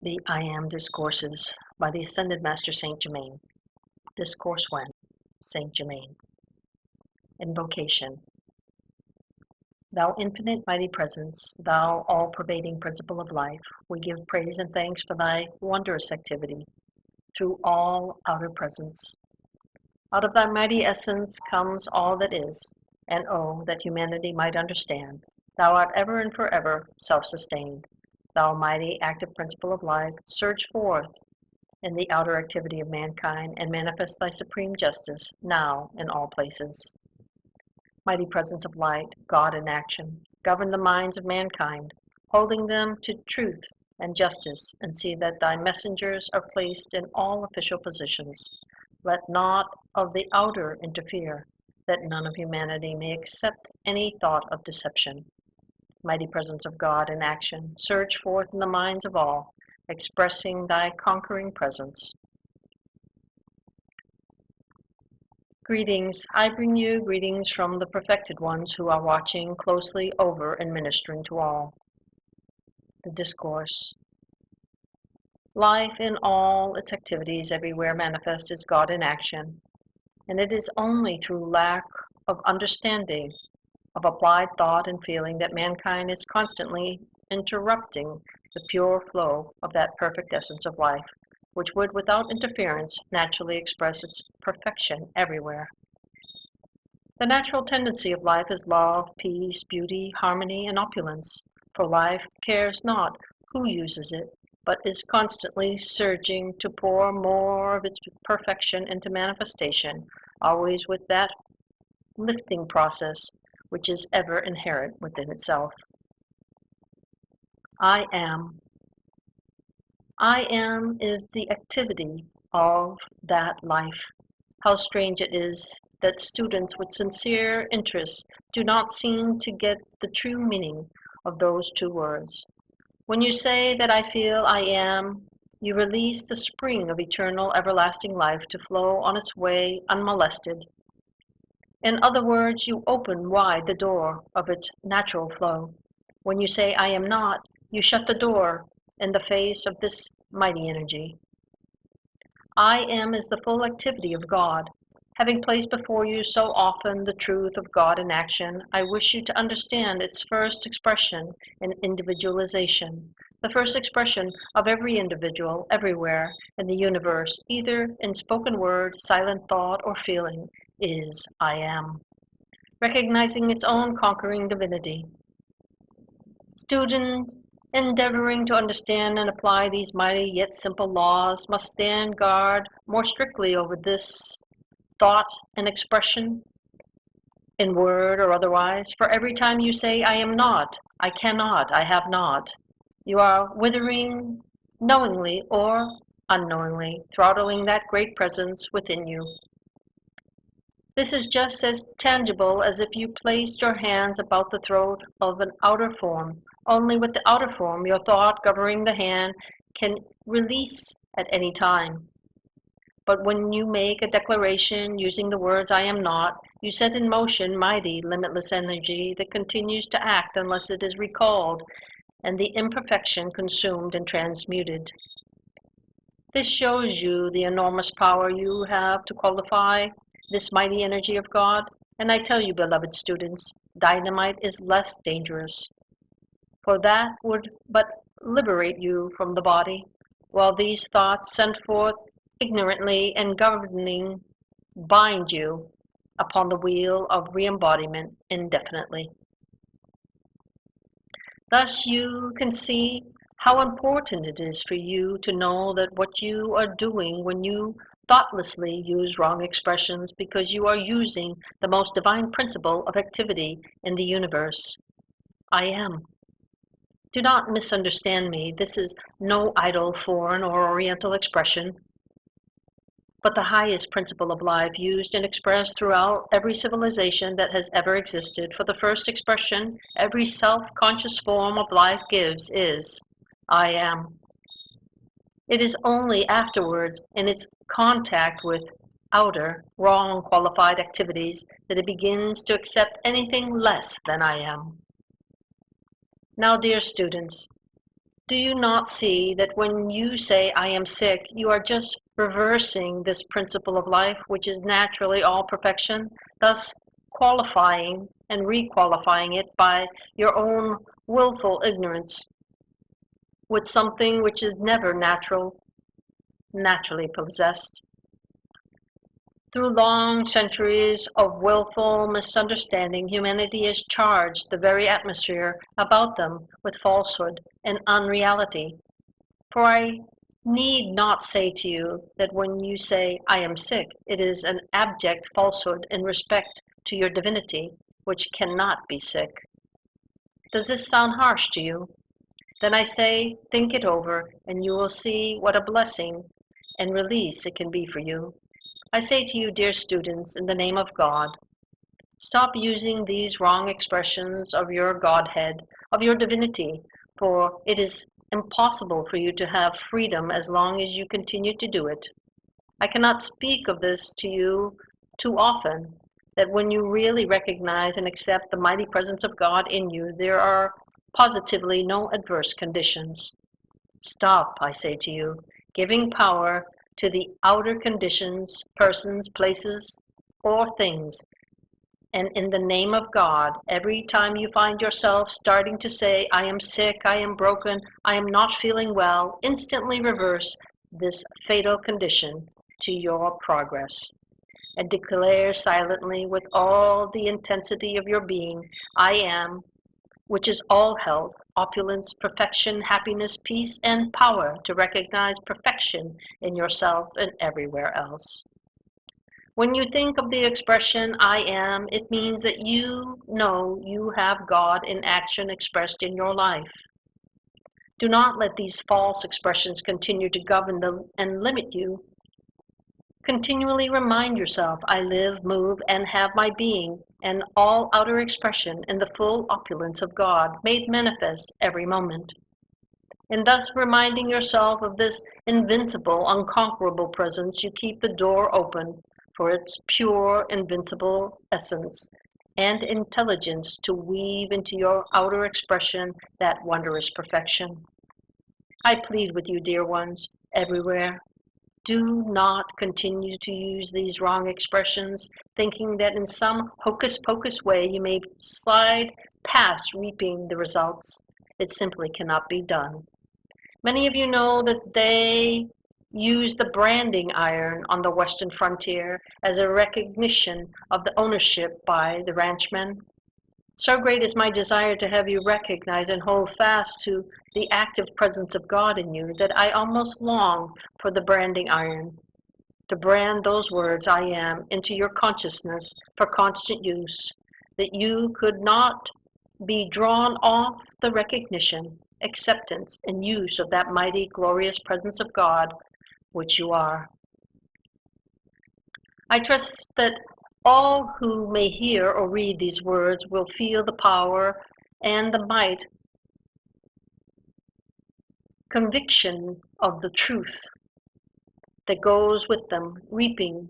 The I Am Discourses by the Ascended Master Saint Germain. Discourse I, Saint Germain. Invocation. Thou infinite mighty presence, thou all-pervading principle of life, we give praise and thanks for thy wondrous activity through all outer presence. Out of thy mighty essence comes all that is, and oh, that humanity might understand. Thou art ever and forever self-sustained. Thou mighty active principle of life, surge forth in the outer activity of mankind and manifest thy supreme justice now in all places. Mighty presence of light, God in action, govern the minds of mankind, holding them to truth and justice, and see that thy messengers are placed in all official positions. Let naught of the outer interfere, that none of humanity may accept any thought of deception. Mighty presence of God in action, surge forth in the minds of all, expressing thy conquering presence. Greetings. I bring you greetings from the perfected ones who are watching closely over and ministering to all. The Discourse. Life in all its activities everywhere manifest is God in action, and it is only through lack of understanding, of applied thought and feeling that mankind is constantly interrupting the pure flow of that perfect essence of life, which would, without interference, naturally express its perfection everywhere. The natural tendency of life is love, peace, beauty, harmony, and opulence, for life cares not who uses it, but is constantly surging to pour more of its perfection into manifestation, always with that lifting process which is ever inherent within itself. I am. I am is the activity of that life. How strange it is that students with sincere interest do not seem to get the true meaning of those two words. When you say that I feel I am, you release the spring of eternal everlasting life to flow on its way unmolested. In other words, you open wide the door of its natural flow. When you say I am not, you shut the door in the face of this mighty energy. I am is the full activity of God. Having placed before you so often the truth of God in action, I wish you to understand its first expression in individualization, the first expression of every individual everywhere in the universe, either in spoken word, silent thought, or feeling, is I am, recognizing its own conquering divinity. Students endeavoring to understand and apply these mighty yet simple laws must stand guard more strictly over this thought and expression, in word or otherwise, for every time you say, I am not, I cannot, I have not, you are withering knowingly or unknowingly, throttling that great presence within you. This is just as tangible as if you placed your hands about the throat of an outer form. Only with the outer form, your thought governing the hand can release at any time. But when you make a declaration using the words I am not, you set in motion mighty, limitless energy that continues to act unless it is recalled and the imperfection consumed and transmuted. This shows you the enormous power you have to qualify this mighty energy of God, and I tell you, beloved students, dynamite is less dangerous, for that would but liberate you from the body, while these thoughts sent forth ignorantly and governing bind you upon the wheel of re-embodiment indefinitely. Thus you can see how important it is for you to know that what you are doing when you thoughtlessly use wrong expressions, because you are using the most divine principle of activity in the universe. I am. Do not misunderstand me. This is no idle foreign or oriental expression, but the highest principle of life used and expressed throughout every civilization that has ever existed. For the first expression every self-conscious form of life gives is, I am. It is only afterwards, in its contact with outer, wrong qualified activities, that it begins to accept anything less than I am. Now, dear students, Do you not see that when you say, I am sick, you are just reversing this principle of life, which is naturally all perfection, thus qualifying and requalifying it by your own willful ignorance with something which is never naturally possessed? Through long centuries of willful misunderstanding, humanity has charged the very atmosphere about them with falsehood and unreality. For I need not say to you that when you say, I am sick, it is an abject falsehood in respect to your divinity, which cannot be sick. Does this sound harsh to you? Then I say, think it over, and you will see what a blessing and release it can be for you. I say to you, dear students, in the name of God, stop using these wrong expressions of your Godhead, of your divinity, for it is impossible for you to have freedom as long as you continue to do it. I cannot speak of this to you too often, that when you really recognize and accept the mighty presence of God in you, there are positively no adverse conditions. Stop, I say to you, giving power to the outer conditions, persons, places, or things. And in the name of God, every time you find yourself starting to say, I am sick, I am broken, I am not feeling well, instantly reverse this fatal condition to your progress and declare silently with all the intensity of your being, I am, which is all health, opulence, perfection, happiness, peace, and power to recognize perfection in yourself and everywhere else. When you think of the expression, I am, it means that you know you have God in action expressed in your life. Do not let these false expressions continue to govern and limit you. Continually remind yourself, I live, move, and have my being, and all outer expression in the full opulence of God, made manifest every moment. In thus reminding yourself of this invincible, unconquerable presence, you keep the door open for its pure, invincible essence and intelligence to weave into your outer expression that wondrous perfection. I plead with you, dear ones, everywhere, do not continue to use these wrong expressions, thinking that in some hocus-pocus way you may slide past reaping the results. It simply cannot be done. Many of you know that they use the branding iron on the western frontier as a recognition of the ownership by the ranchmen. So great is my desire to have you recognize and hold fast to the active presence of God in you that I almost long for the branding iron, to brand those words, I am, into your consciousness for constant use, that you could not be drawn off the recognition, acceptance, and use of that mighty, glorious presence of God, which you are. I trust that all who may hear or read these words will feel the power and the might, conviction of the truth that goes with them, reaping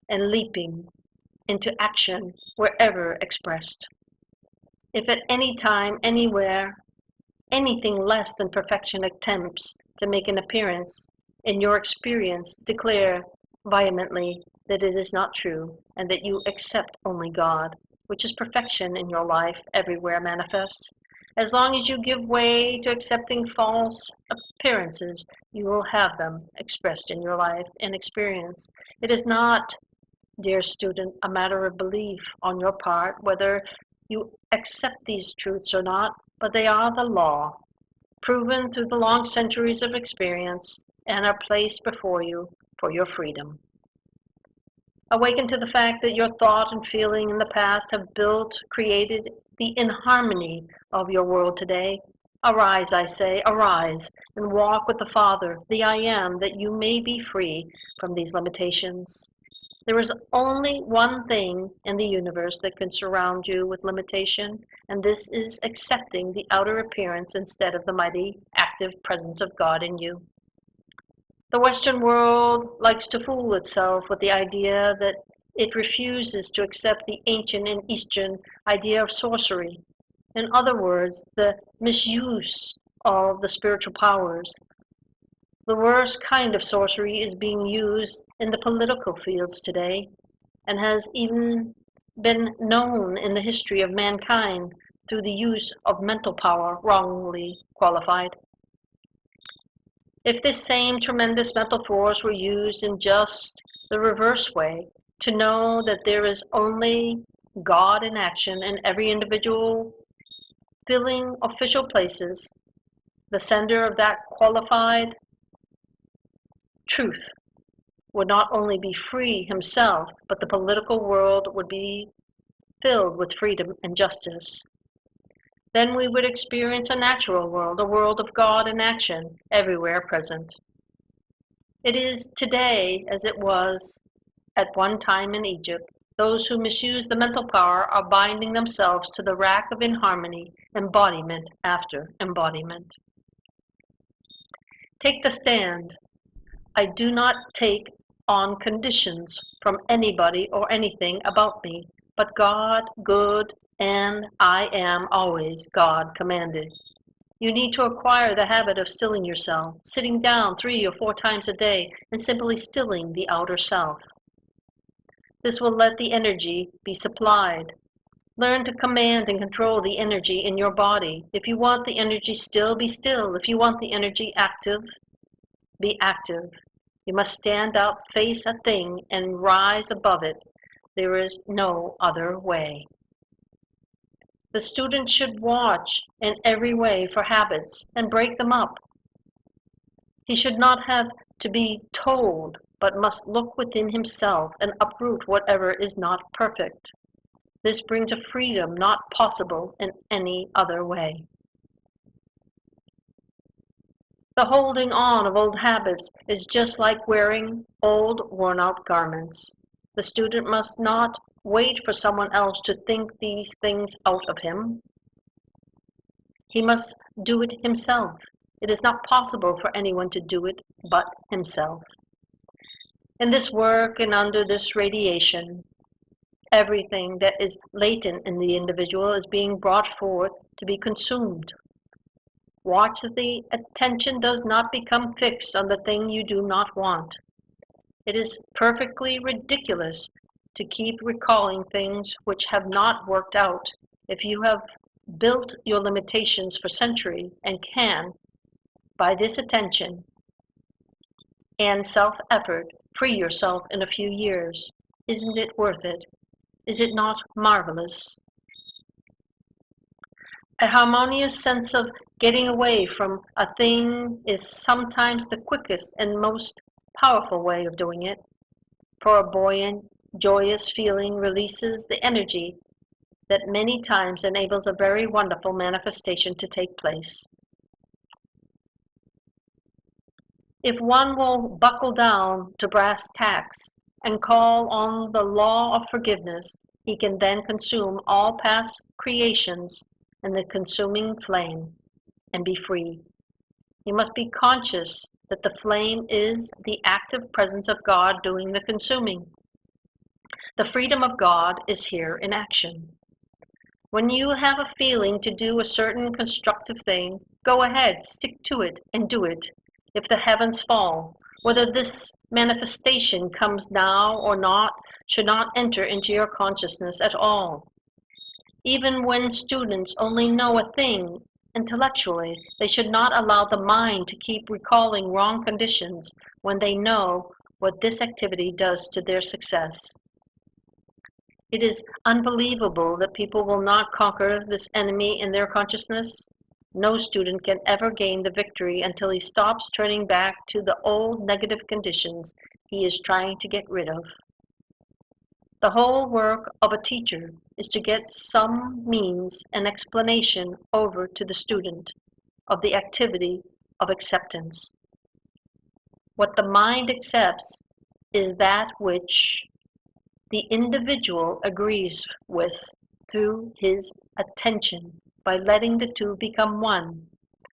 and leaping into action wherever expressed. If at any time, anywhere, anything less than perfection attempts to make an appearance in your experience, declare vehemently that it is not true and that you accept only God, which is perfection in your life everywhere manifest. As long as you give way to accepting false appearances, you will have them expressed in your life and experience. It is not, dear student, a matter of belief on your part whether you accept these truths or not, but they are the law, proven through the long centuries of experience, and are placed before you for your freedom. Awaken to the fact that your thought and feeling in the past have created the inharmony of your world today. Arise, I say, arise, and walk with the Father, the I Am, that you may be free from these limitations. There is only one thing in the universe that can surround you with limitation, and this is accepting the outer appearance instead of the mighty, active presence of God in you. The Western world likes to fool itself with the idea that it refuses to accept the ancient and Eastern idea of sorcery. In other words, the misuse of the spiritual powers. The worst kind of sorcery is being used in the political fields today, and has even been known in the history of mankind through the use of mental power wrongly qualified. If this same tremendous mental force were used in just the reverse way, to know that there is only God in action and every individual filling official places, the sender of that qualified truth would not only be free himself, but the political world would be filled with freedom and justice. Then we would experience a natural world, a world of God in action, everywhere present. It is today as it was at one time in Egypt. Those who misuse the mental power are binding themselves to the rack of inharmony, embodiment after embodiment. Take the stand. I do not take on conditions from anybody or anything about me, but God, good, and I am always God commanded. You need to acquire the habit of stilling yourself, sitting down 3 or 4 times a day, and simply stilling the outer self. This will let the energy be supplied. Learn to command and control the energy in your body. If you want the energy still, be still. If you want the energy active, be active. You must stand up, face a thing, and rise above it. There is no other way. The student should watch in every way for habits and break them up. He should not have to be told, but must look within himself and uproot whatever is not perfect. This brings a freedom not possible in any other way. The holding on of old habits is just like wearing old, worn-out garments. The student must not wait for someone else to think these things out of him. He must do it himself. It is not possible for anyone to do it but himself. In this work and under this radiation, everything that is latent in the individual is being brought forth to be consumed. Watch that the attention does not become fixed on the thing you do not want. It is perfectly ridiculous to keep recalling things which have not worked out if you have built your limitations for centuries and can, by this attention and self-effort, free yourself in a few years. Isn't it worth it? Is it not marvelous? A harmonious sense of getting away from a thing is sometimes the quickest and most powerful way of doing it, for a buoyant, joyous feeling releases the energy that many times enables a very wonderful manifestation to take place. If one will buckle down to brass tacks and call on the law of forgiveness, he can then consume all past creations in the consuming flame and be free. You must be conscious that the flame is the active presence of God doing the consuming. The freedom of God is here in action. When you have a feeling to do a certain constructive thing, go ahead, stick to it, and do it. If the heavens fall, whether this manifestation comes now or not, should not enter into your consciousness at all. Even when students only know a thing intellectually, they should not allow the mind to keep recalling wrong conditions when they know what this activity does to their success. It is unbelievable that people will not conquer this enemy in their consciousness. No student can ever gain the victory until he stops turning back to the old negative conditions he is trying to get rid of. The whole work of a teacher is to get some means and explanation over to the student of the activity of acceptance. What the mind accepts is that which the individual agrees with through his attention by letting the two become one.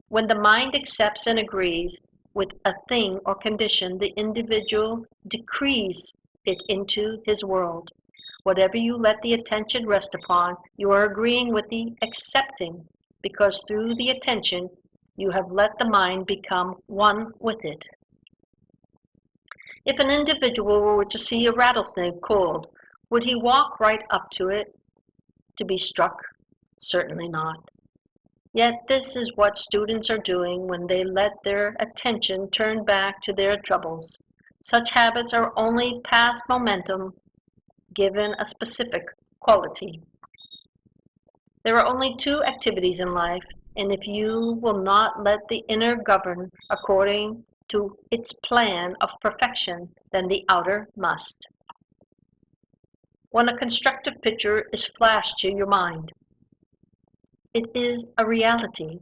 When the mind accepts and agrees with a thing or condition, the individual decrees it into his world. Whatever you let the attention rest upon, you are agreeing with the accepting, because through the attention You have let the mind become one with it. If an individual were to see a rattlesnake coiled, would he walk right up to it to be struck? Certainly not. Yet this is what students are doing when they let their attention turn back to their troubles. Such habits are only past momentum given a specific quality. There are only two activities in life, and if you will not let the inner govern according to its plan of perfection, then the outer must. When a constructive picture is flashed to your mind, it is a reality.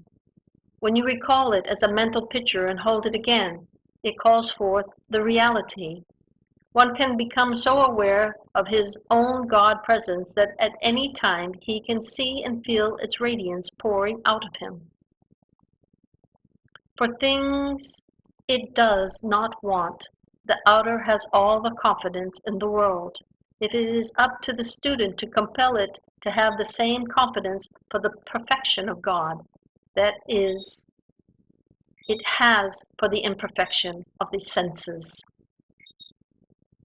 When you recall it as a mental picture and hold it again, it calls forth the reality. One can become so aware of his own God presence that at any time he can see and feel its radiance pouring out of him. For things it does not want, the outer has all the confidence in the world. If it is up to the student to compel it to have the same confidence for the perfection of God, that is, it has for the imperfection of the senses.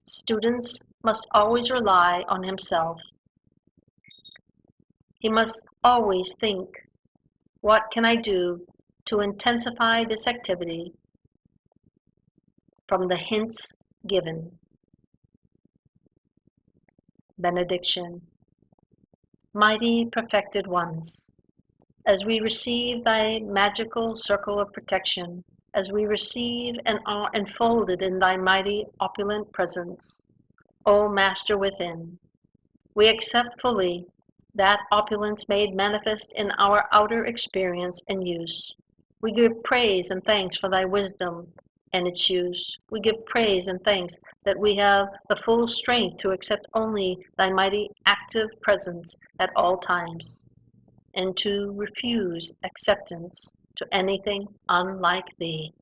Students must always rely on himself. He must always think, what can I do to intensify this activity from the hints given? Benediction. Mighty perfected ones, as we receive thy magical circle of protection, as we receive and are enfolded in thy mighty opulent presence, O Master within, we accept fully that opulence made manifest in our outer experience and use. We give praise and thanks for thy wisdom and its use. We give praise and thanks that we have the full strength to accept only thy mighty active presence at all times, and to refuse acceptance to anything unlike thee.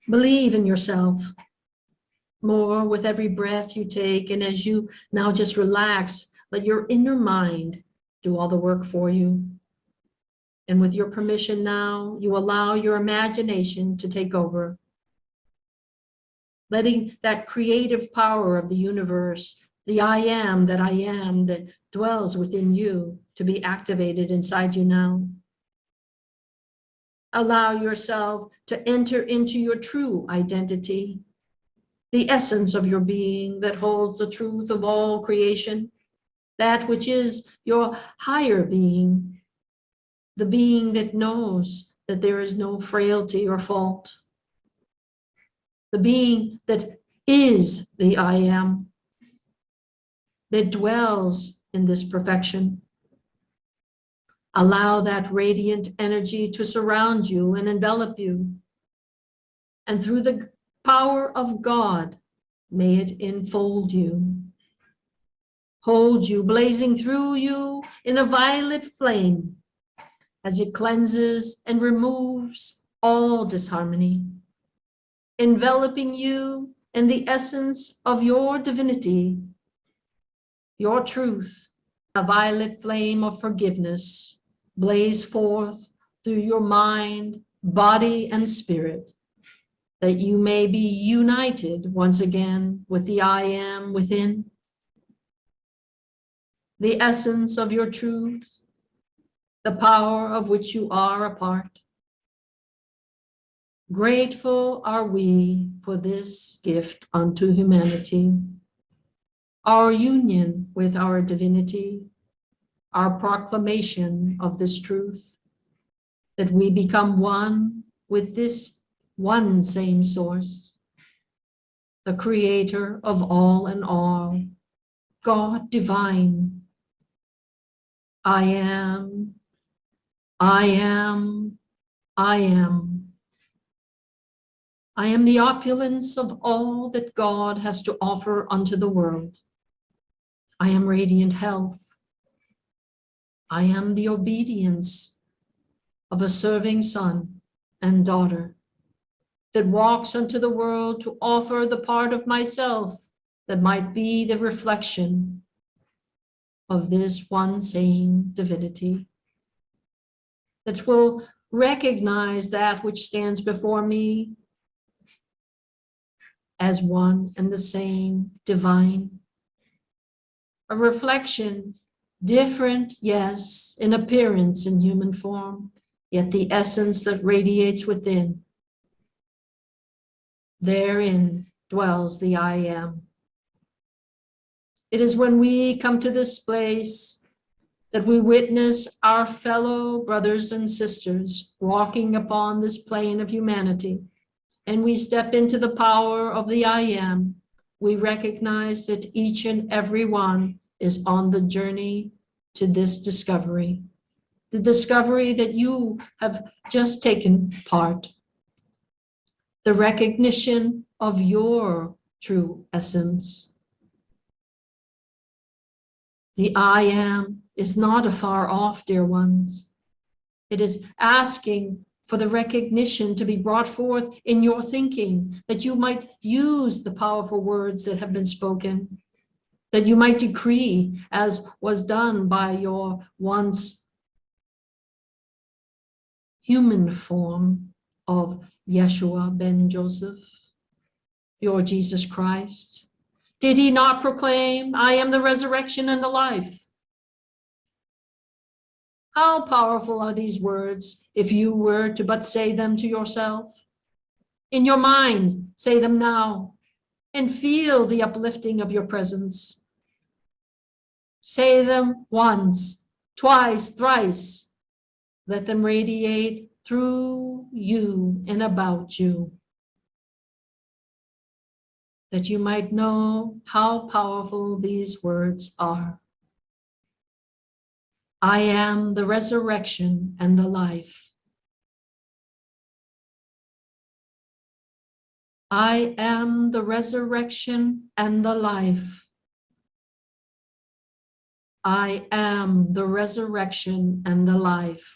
Believe in yourself more with every breath you take, and as you now just relax, let your inner mind do all the work for you. And with your permission now, you allow your imagination to take over, letting that creative power of the universe, the I am that dwells within you, to be activated inside you now. Allow yourself to enter into your true identity, the essence of your being that holds the truth of all creation, that which is your higher being, the being that knows that there is no frailty or fault, the being that is the I am, that dwells in this perfection. Allow that radiant energy to surround you and envelop you. And through the power of God, may it enfold you, hold you, blazing through you in a violet flame as it cleanses and removes all disharmony, enveloping you in the essence of your divinity, your truth. A violet flame of forgiveness blaze forth through your mind, body, and spirit, that you may be united once again with the I am within, the essence of your truth, the power of which you are a part. Grateful are we for this gift unto humanity, our union with our divinity, our proclamation of this truth, that we become one with this one same source, the creator of all and all, God divine. I am, I am, I am. I am the opulence of all that God has to offer unto the world. I am radiant health. I am the obedience of a serving son and daughter that walks unto the world to offer the part of myself that might be the reflection of this one same divinity, that will recognize that which stands before me as one and the same divine, a reflection, different, yes, in appearance in human form, yet the essence that radiates within. Therein dwells the I am. It is when we come to this place that we witness our fellow brothers and sisters walking upon this plane of humanity, and we step into the power of the I am. We recognize that each and every one is on the journey to this discovery, the discovery that you have just taken part, the recognition of your true essence. The I am is not afar off, dear ones. It is asking for the recognition to be brought forth in your thinking, that you might use the powerful words that have been spoken, that you might decree, as was done by your once human form of Yeshua ben Joseph, your Jesus Christ. Did he not proclaim, I am the resurrection and the life? How powerful are these words if you were to but say them to yourself? In your mind, say them now and feel the uplifting of your presence. Say them once, twice, thrice. Let them radiate through you and about you, that you might know how powerful these words are. I am the resurrection and the life. I am the resurrection and the life. I am the resurrection and the life.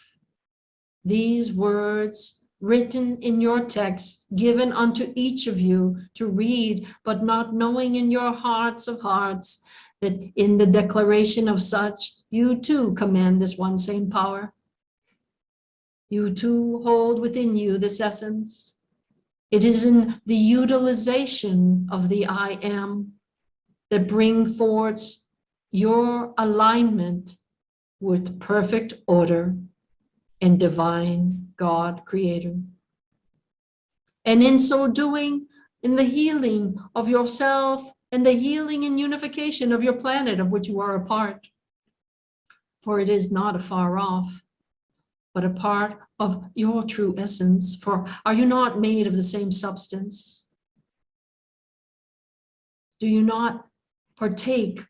These words written in your text, given unto each of you to read, but not knowing in your hearts of hearts that in the declaration of such, you too command this one same power. You too hold within you this essence. It is in the utilization of the I am that bring forth your alignment with perfect order and divine God creator. And in so doing, in the healing of yourself and the healing and unification of your planet of which you are a part. For it is not afar off, but a part of your true essence. For are you not made of the same substance? Do you not partake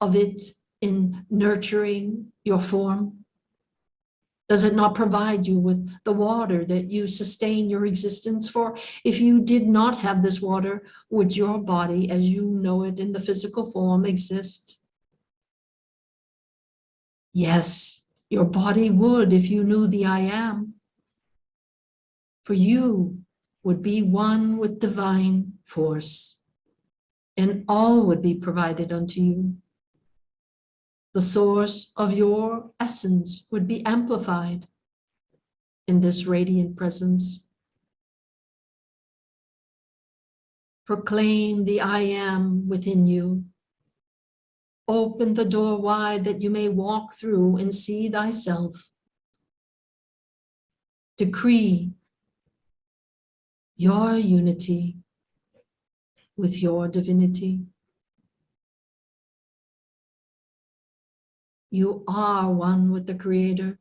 of it in nurturing your form? Does it not provide you with the water that you sustain your existence for? If you did not have this water, would your body, as you know it in the physical form, exist? Yes, your body would if you knew the I am. For you would be one with divine force, and all would be provided unto you. The source of your essence would be amplified in this radiant presence. Proclaim the I am within you. Open the door wide that you may walk through and see thyself. Decree your unity with your divinity. You are one with the Creator.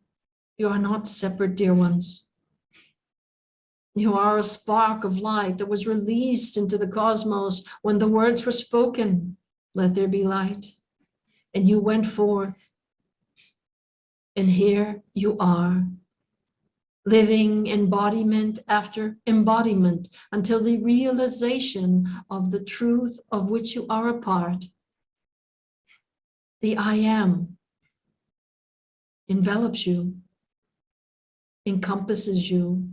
You are not separate, dear ones. You are a spark of light that was released into the cosmos when the words were spoken, let there be light. And you went forth. And here you are, living embodiment after embodiment until the realization of the truth of which you are a part. The I am envelops you, encompasses you,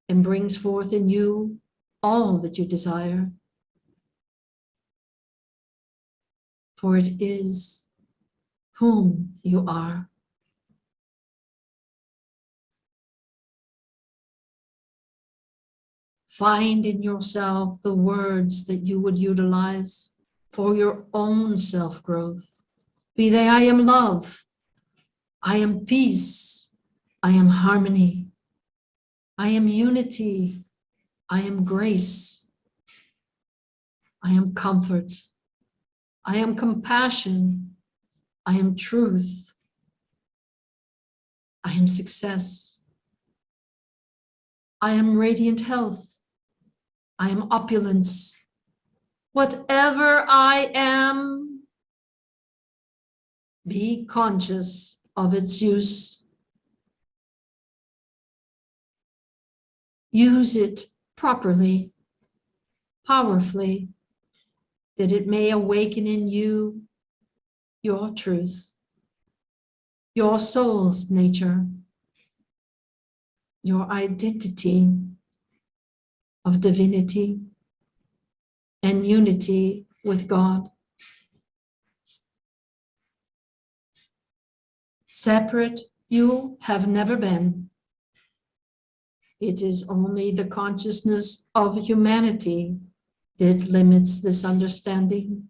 and brings forth in you all that you desire. For it is whom you are. Find in yourself the words that you would utilize for your own self-growth. Be they, I am love, I am peace, I am harmony, I am unity, I am grace, I am comfort, I am compassion, I am truth, I am success, I am radiant health, I am opulence. Whatever I am, be conscious of its use. Use it properly, powerfully, that it may awaken in you your truth, your soul's nature, your identity of divinity and unity with God. Separate you have never been. It is only the consciousness of humanity that limits this understanding,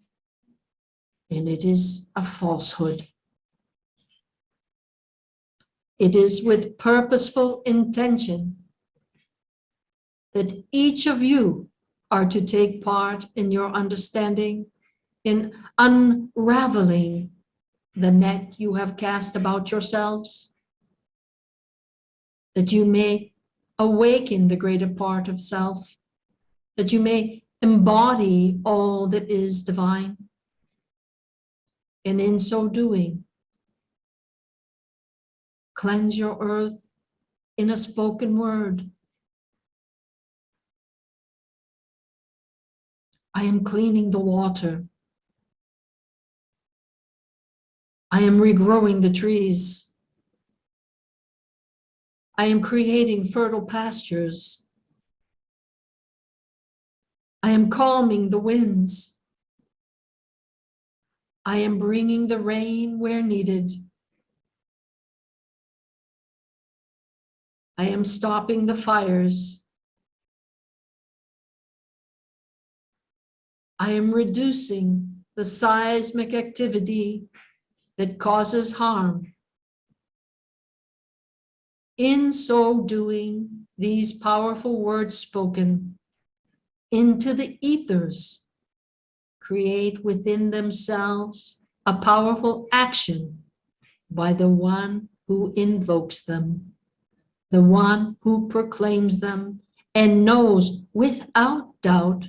and it is a falsehood. It is with purposeful intention that each of you are to take part in your understanding, in unraveling the net you have cast about yourselves, that you may awaken the greater part of self, that you may embody all that is divine, and in so doing, cleanse your earth in a spoken word. I am cleaning the water. I am regrowing the trees. I am creating fertile pastures. I am calming the winds. I am bringing the rain where needed. I am stopping the fires. I am reducing the seismic activity that causes harm. In so doing, these powerful words spoken into the ethers create within themselves a powerful action by the one who invokes them, the one who proclaims them, and knows without doubt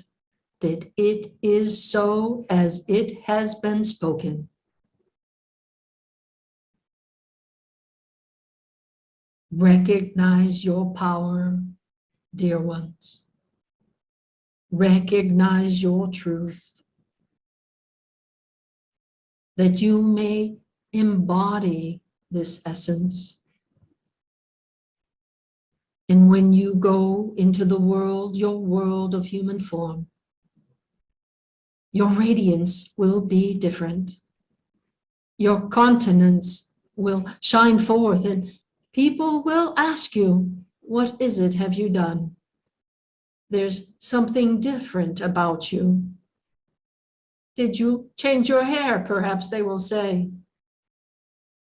that it is so as it has been spoken. Recognize your power, dear ones. Recognize your truth, that you may embody this essence. And when you go into the world, your world of human form, your radiance will be different. Your continence will shine forth, and people will ask you, what is it have you done? There's something different about you. Did you change your hair? Perhaps they will say.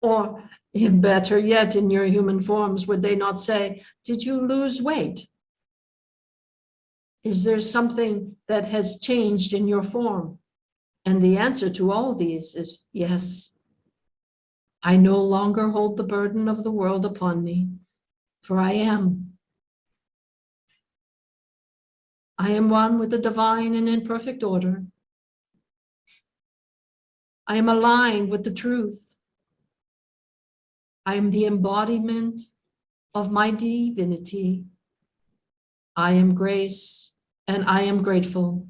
Or better yet, in your human forms, would they not say, did you lose weight? Is there something that has changed in your form? And the answer to all these is yes. I no longer hold the burden of the world upon me, for I am. I am one with the divine and in perfect order. I am aligned with the truth. I am the embodiment of my divinity. I am grace and I am grateful.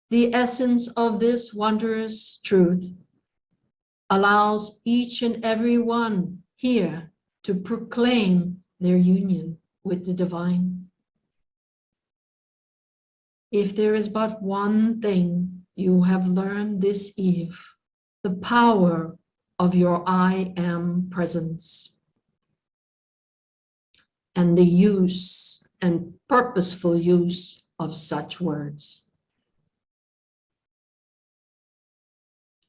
The essence of this wondrous truth allows each and every one here to proclaim their union with the divine. If there is but one thing you have learned this eve, the power of your I am presence and the use and purposeful use of such words.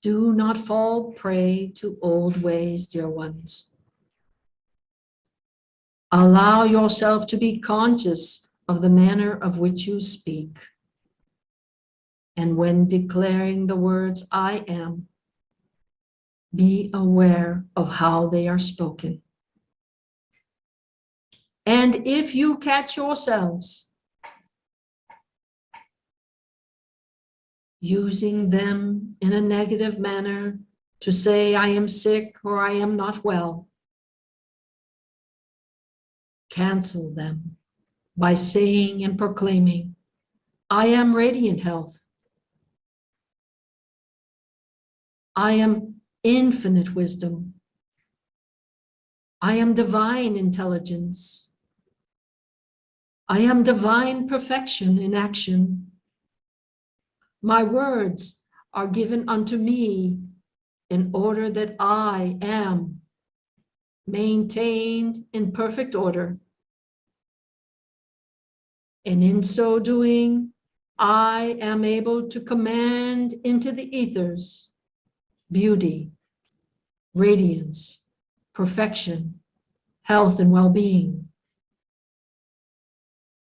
Do not fall prey to old ways, dear ones. Allow yourself to be conscious of the manner of which you speak. And when declaring the words I am, be aware of how they are spoken. And if you catch yourselves using them in a negative manner to say I am sick or I am not well, cancel them by saying and proclaiming, I am radiant health. I am infinite wisdom. I am divine intelligence. I am divine perfection in action. My words are given unto me in order that I am maintained in perfect order. And in so doing, I am able to command into the ethers beauty, radiance, perfection, health, and well-being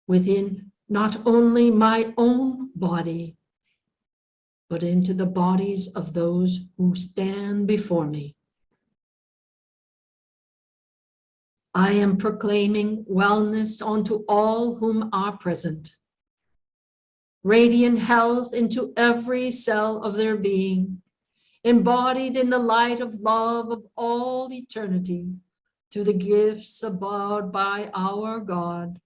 within not only my own body, but into the bodies of those who stand before me. I am proclaiming wellness unto all whom are present, radiant health into every cell of their being, embodied in the light of love of all eternity, through the gifts above by our God,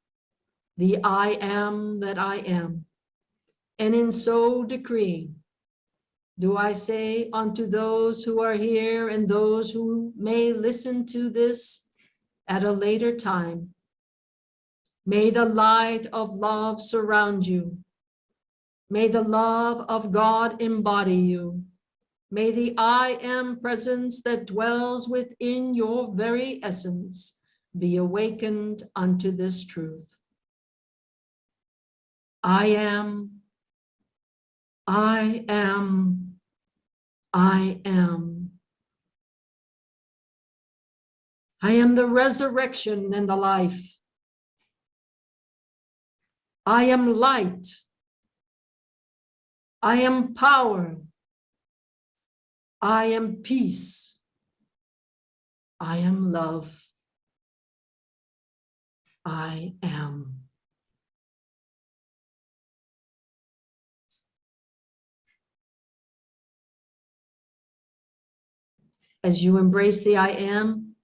the I am that I am. And in so decreeing, do I say unto those who are here and those who may listen to this at a later time, may the light of love surround you. May the love of God embody you. May the I am presence that dwells within your very essence be awakened unto this truth. I am, I am, I am. I am the resurrection and the life. I am light. I am power. I am peace. I am love. I am. As you embrace the I am,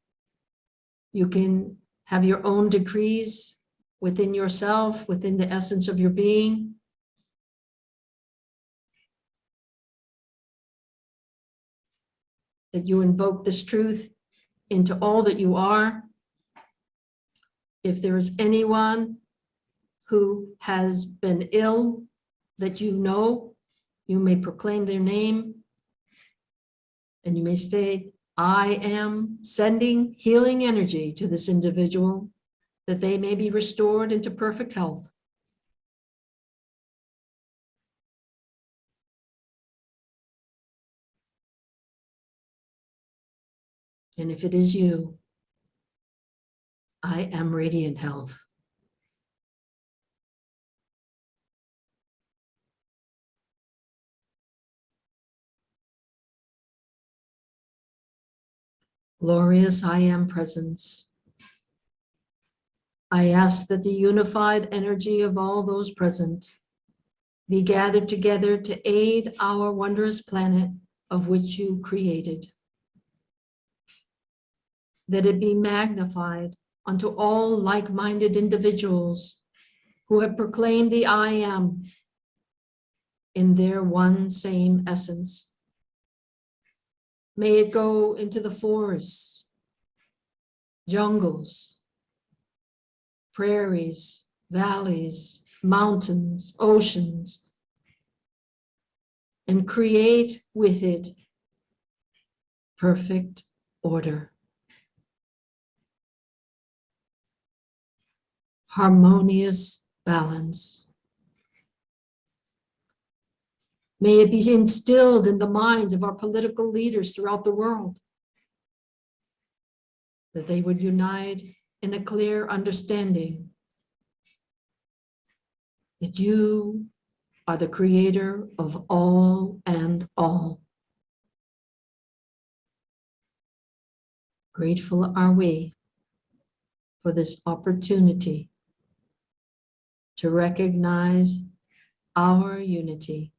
you can have your own decrees within yourself, within the essence of your being. That you invoke this truth into all that you are. If there is anyone who has been ill that you know, you may proclaim their name and you may state, I am sending healing energy to this individual that they may be restored into perfect health. And if it is you, I am radiant health. Glorious I am presence. I ask that the unified energy of all those present be gathered together to aid our wondrous planet of which you created. That it be magnified unto all like-minded individuals who have proclaimed the I am in their one same essence. May it go into the forests, jungles, prairies, valleys, mountains, oceans, and create with it perfect order, harmonious balance. May it be instilled in the minds of our political leaders throughout the world, that they would unite in a clear understanding that you are the creator of all and all. Grateful are we for this opportunity to recognize our unity,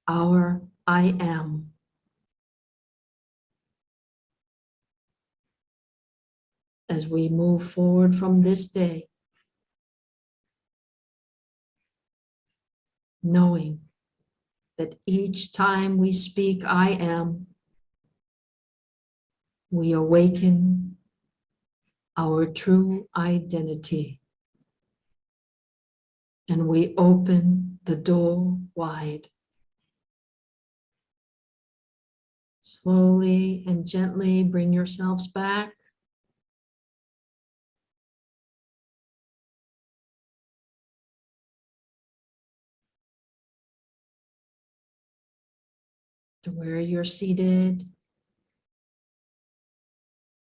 our I am. As we move forward from this day, knowing that each time we speak I am, we awaken our true identity, and we open the door wide. Slowly and gently bring yourselves back. To where you're seated,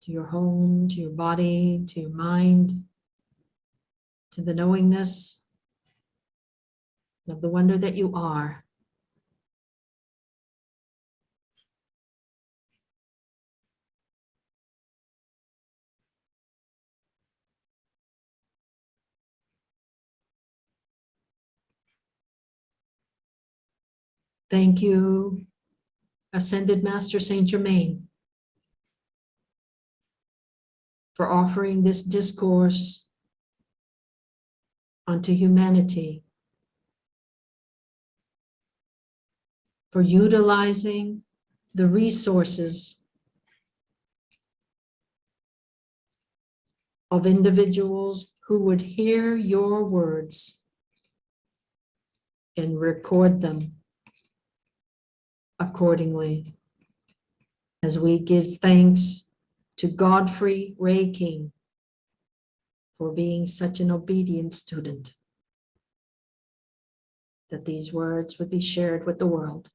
to your home, to your body, to your mind, to the knowingness of the wonder that you are. Thank you, Ascended Master Saint Germain, for offering this discourse unto humanity, for utilizing the resources of individuals who would hear your words and record them accordingly, as we give thanks to Godfrey Ray King for being such an obedient student, that these words would be shared with the world.